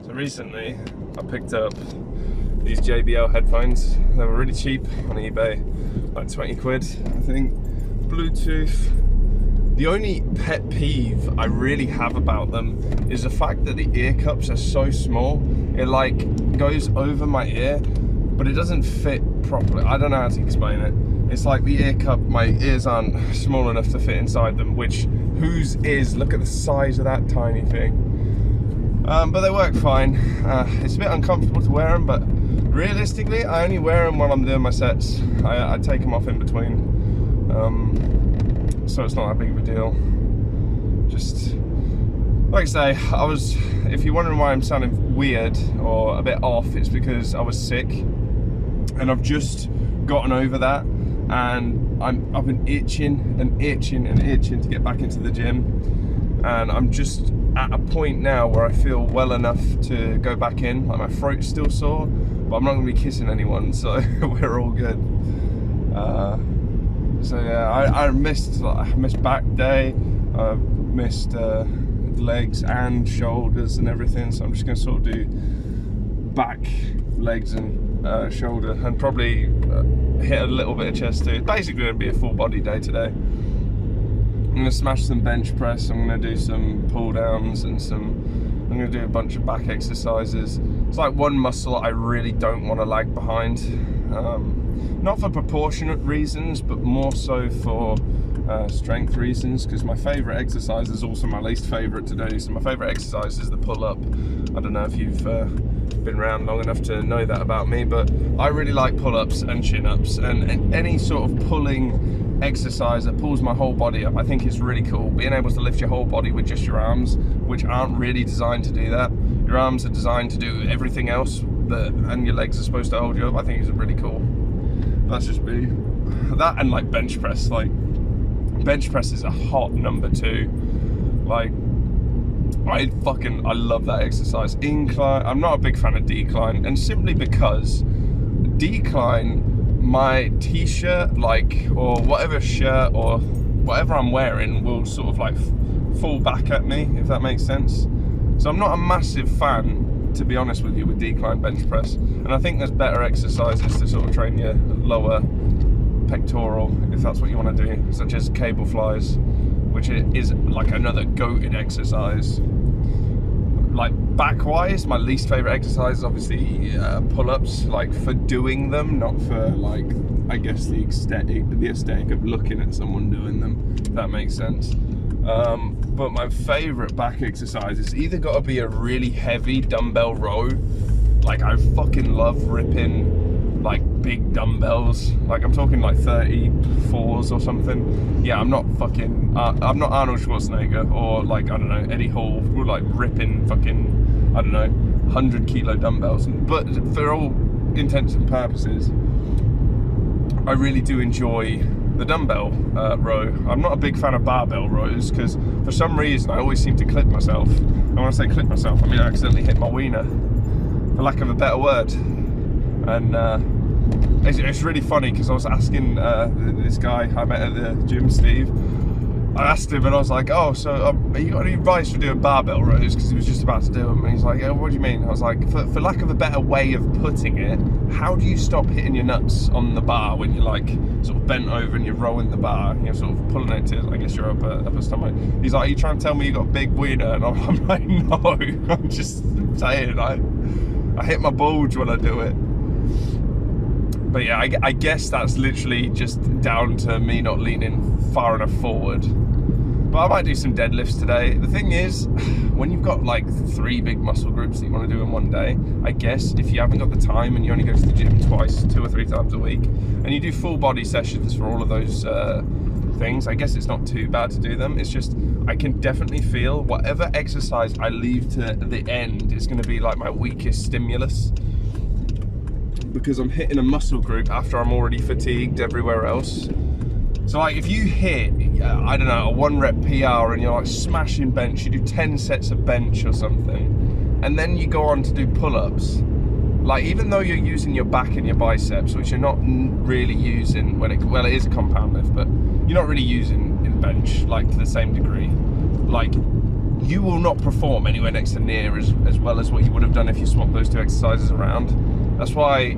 So recently I picked up these JBL headphones. They were really cheap on eBay, like 20 quid I think. Bluetooth. The only pet peeve I really have about them is the fact that the ear cups are so small. It like goes over my ear, but it doesn't fit properly. I don't know how to explain it. It's like the ear cup, my ears aren't small enough to fit inside them, which whose is, look at the size of that tiny thing. But they work fine. It's a bit uncomfortable to wear them, but realistically, I only wear them when I'm doing my sets. I take them off in between, so it's not that big of a deal. Just, like I say, if you're wondering why I'm sounding weird or a bit off, it's because I was sick, and I've just gotten over that, and I've been itching and itching and itching to get back into the gym, and I'm just at a point now where I feel well enough to go back in. Like, my throat's still sore, but I'm not going to be kissing anyone, so we're all good. So yeah, I missed back day, I missed legs and shoulders and everything, so I'm just going to sort of do back, legs and shoulder, and probably hit a little bit of chest too. It's basically going to be a full body day today. I'm going to smash some bench press, I'm going to do some pull downs, and I'm going to do a bunch of back exercises. It's like one muscle I really don't want to lag behind. Not for proportionate reasons, but more so for strength reasons, because my favourite exercise is also my least favourite to do. So my favourite exercise is the pull-up. I don't know if you've been around long enough to know that about me, but I really like pull-ups and chin-ups, and any sort of pulling exercise that pulls my whole body up I think is really cool. Being able to lift your whole body with just your arms, which aren't really designed to do that. Your arms are designed to do everything else and your legs are supposed to hold you up. I think it's really cool. That's just me. That and like bench press. Like, bench press is a hot number 2. Like, I love that exercise. Incline, I'm not a big fan of decline, and simply because decline, my t-shirt, like, or whatever shirt or whatever I'm wearing will sort of like fall back at me, if that makes sense. So I'm not a massive fan, to be honest with you, with decline bench press, and I think there's better exercises to sort of train your lower pectoral, if that's what you want to do, such as cable flies, which is like another goated exercise. Like, back wise, my least favorite exercise is obviously pull-ups, like for doing them, not for, like, I guess the aesthetic of looking at someone doing them, if that makes sense. But my favorite back exercise is either got to be a really heavy dumbbell row. Like, I fucking love ripping like big dumbbells, like I'm talking like 34s or something. Yeah, I'm not Arnold Schwarzenegger or, like, I don't know, Eddie Hall, who like ripping fucking, I don't know, 100 kilo dumbbells. But for all intents and purposes, I really do enjoy the dumbbell row. I'm not a big fan of barbell rows, because for some reason I always seem to clip myself. And when I say clip myself, I mean I accidentally hit my wiener, for lack of a better word. And it's really funny, because I was asking this guy I met at the gym, Steve. I asked him, and I was like, oh, so have you got any advice for doing barbell rows? Because he was just about to do them. And he's like, yeah, what do you mean? I was like, for lack of a better way of putting it, how do you stop hitting your nuts on the bar when you're like sort of bent over and you're rowing the bar and you're sort of pulling it to, I guess, your upper stomach? He's like, are you trying to tell me you got a big wiener? And I'm like, no, I'm just saying I hit my bulge when I do it. But yeah, I guess that's literally just down to me not leaning far enough forward. But I might do some deadlifts today. The thing is, when you've got like 3 big muscle groups that you want to do in one day, I guess if you haven't got the time and you only go to the gym twice, 2 or 3 times a week, and you do full body sessions for all of those things, I guess it's not too bad to do them. It's just, I can definitely feel whatever exercise I leave to the end is going to be like my weakest stimulus, because I'm hitting a muscle group after I'm already fatigued everywhere else. So like, if you hit, I don't know, a 1 rep PR and you're like smashing bench, you do 10 sets of bench or something, and then you go on to do pull-ups, like, even though you're using your back and your biceps, which you're not really using when well, it is a compound lift, but you're not really using in bench like to the same degree. Like, you will not perform anywhere next to near as well as what you would have done if you swapped those two exercises around. That's why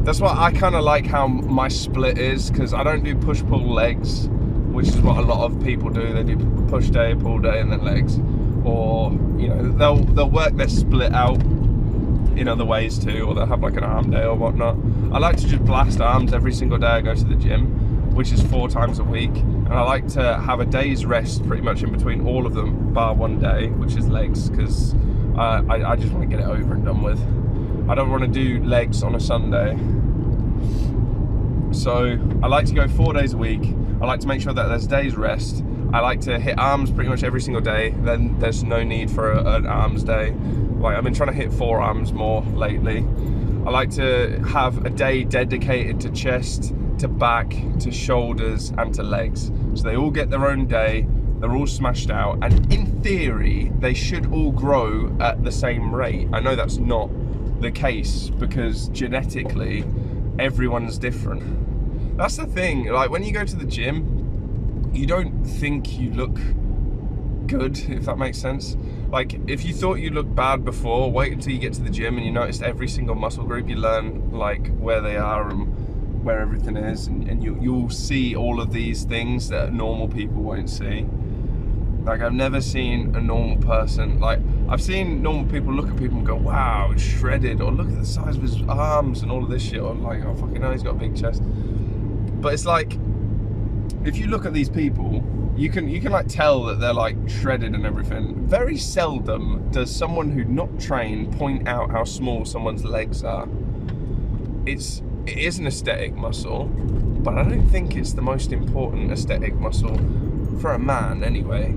I kind of like how my split is, because I don't do push-pull legs, which is what a lot of people do. They do push day, pull day, and then legs. Or, you know, they'll work their split out in other ways too, or they'll have like an arm day or whatnot. I like to just blast arms every single day I go to the gym, which is 4 times a week. And I like to have a day's rest pretty much in between all of them, bar one day, which is legs, because I just want to get it over and done with. I don't want to do legs on a Sunday. So I like to go 4 days a week. I like to make sure that there's days rest. I like to hit arms pretty much every single day. Then there's no need for an arms day. Like, I've been trying to hit forearms more lately. I like to have a day dedicated to chest, to back, to shoulders, and to legs. So they all get their own day. They're all smashed out, and in theory, they should all grow at the same rate. I know that's not the case, because genetically, everyone's different. That's the thing, like when you go to the gym, you don't think you look good, if that makes sense. Like, if you thought you looked bad before, wait until you get to the gym and you notice every single muscle group. You learn like where they are and where everything is, and you'll see all of these things that normal people won't see. Like, I've never seen a normal person, like, I've seen normal people look at people and go, wow, it's shredded, or look at the size of his arms and all of this shit, or like, oh fucking hell, he's got a big chest. But it's like, if you look at these people, you can like tell that they're like shredded and everything. Very seldom does someone who's not trained point out how small someone's legs are. It is an aesthetic muscle, but I don't think it's the most important aesthetic muscle for a man anyway.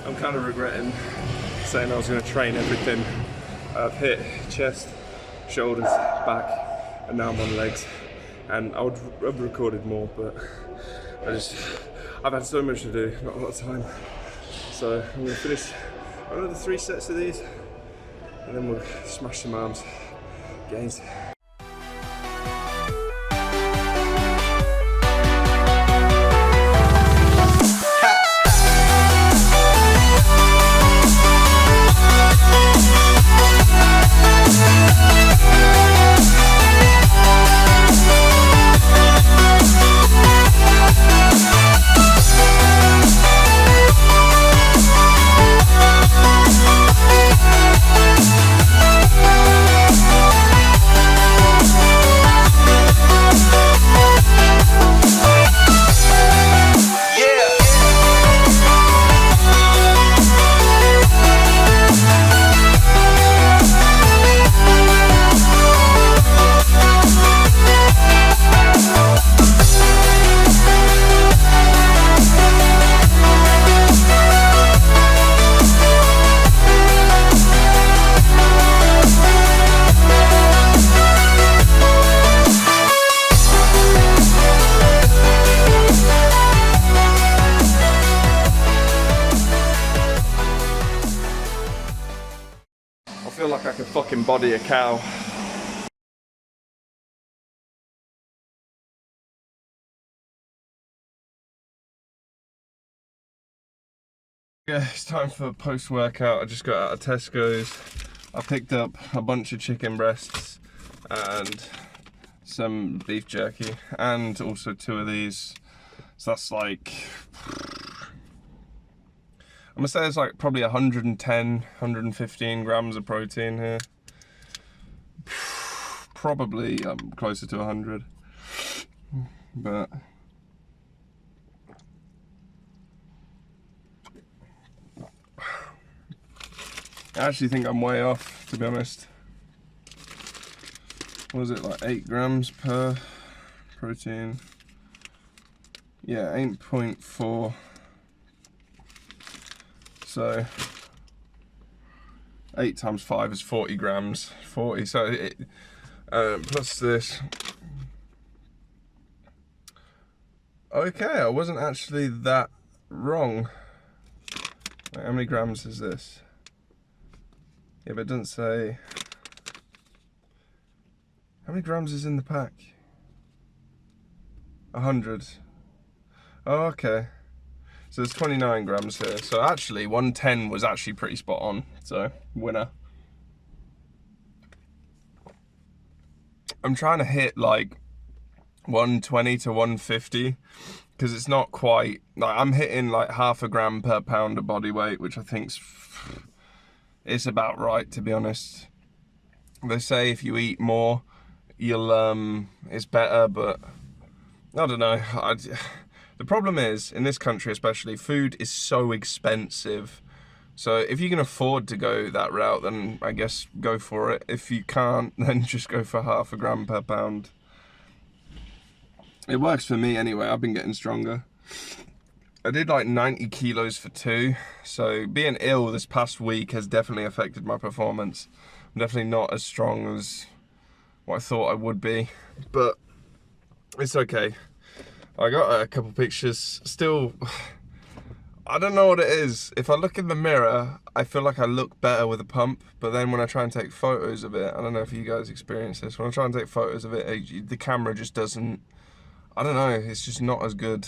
I'm kind of regretting saying I was going to train everything. I've hit chest, shoulders, back, and now I'm on legs. And I would have recorded more, but I've had so much to do, not a lot of time. So I'm going to finish another 3 sets of these, and then we'll smash some arms, gains. I feel like I could fucking body a cow. Yeah, it's time for post-workout. I just got out of Tesco's. I picked up a bunch of chicken breasts and some beef jerky and also 2 of these. So that's like, I'm gonna say it's like probably 110, 115 grams of protein here. Probably closer to 100, but I actually think I'm way off, to be honest. What was it, like 8 grams per protein? Yeah, 8.4. So 8 times 5 is 40 grams. 40. So plus this. Okay, I wasn't actually that wrong. Wait, how many grams is this? Yeah, but it doesn't say. How many grams is in the pack? 100. Oh, okay. So there's 29 grams here. So actually, 110 was actually pretty spot on. So, winner. I'm trying to hit like 120 to 150 because it's not quite. Like, I'm hitting like half a gram per pound of body weight, which I think's it's about right, to be honest. They say if you eat more, you'll it's better, but I don't know. The problem is, in this country especially, food is so expensive. So if you can afford to go that route, then I guess go for it. If you can't, then just go for half a gram per pound. It works for me anyway. I've been getting stronger. I did like 90 kilos for 2, so being ill this past week has definitely affected my performance. I'm definitely not as strong as what I thought I would be, but it's okay. I got a couple pictures. Still, I don't know what it is. If I look in the mirror, I feel like I look better with a pump, but then when I try and take photos of it, I don't know if you guys experience this, when I try and take photos of it, the camera just doesn't, I don't know, it's just not as good.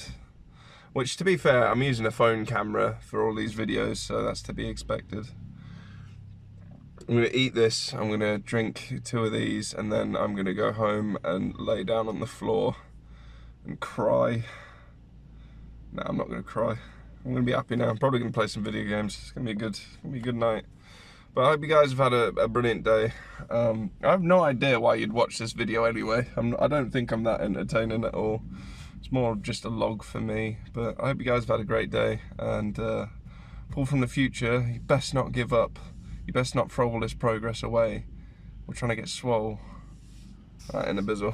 Which, to be fair, I'm using a phone camera for all these videos, so that's to be expected. I'm going to eat this, I'm going to drink 2 of these, and then I'm going to go home and lay down on the floor and cry. No, I'm not going to cry. I'm going to be happy now. I'm probably going to play some video games. It's going to be a good night. But I hope you guys have had a brilliant day. I have no idea why you'd watch this video anyway. I don't think I'm that entertaining at all. It's more just a log for me, but I hope you guys have had a great day, and Paul from the future, you best not give up. You best not throw all this progress away. We're trying to get swole. Right, in a bizzle.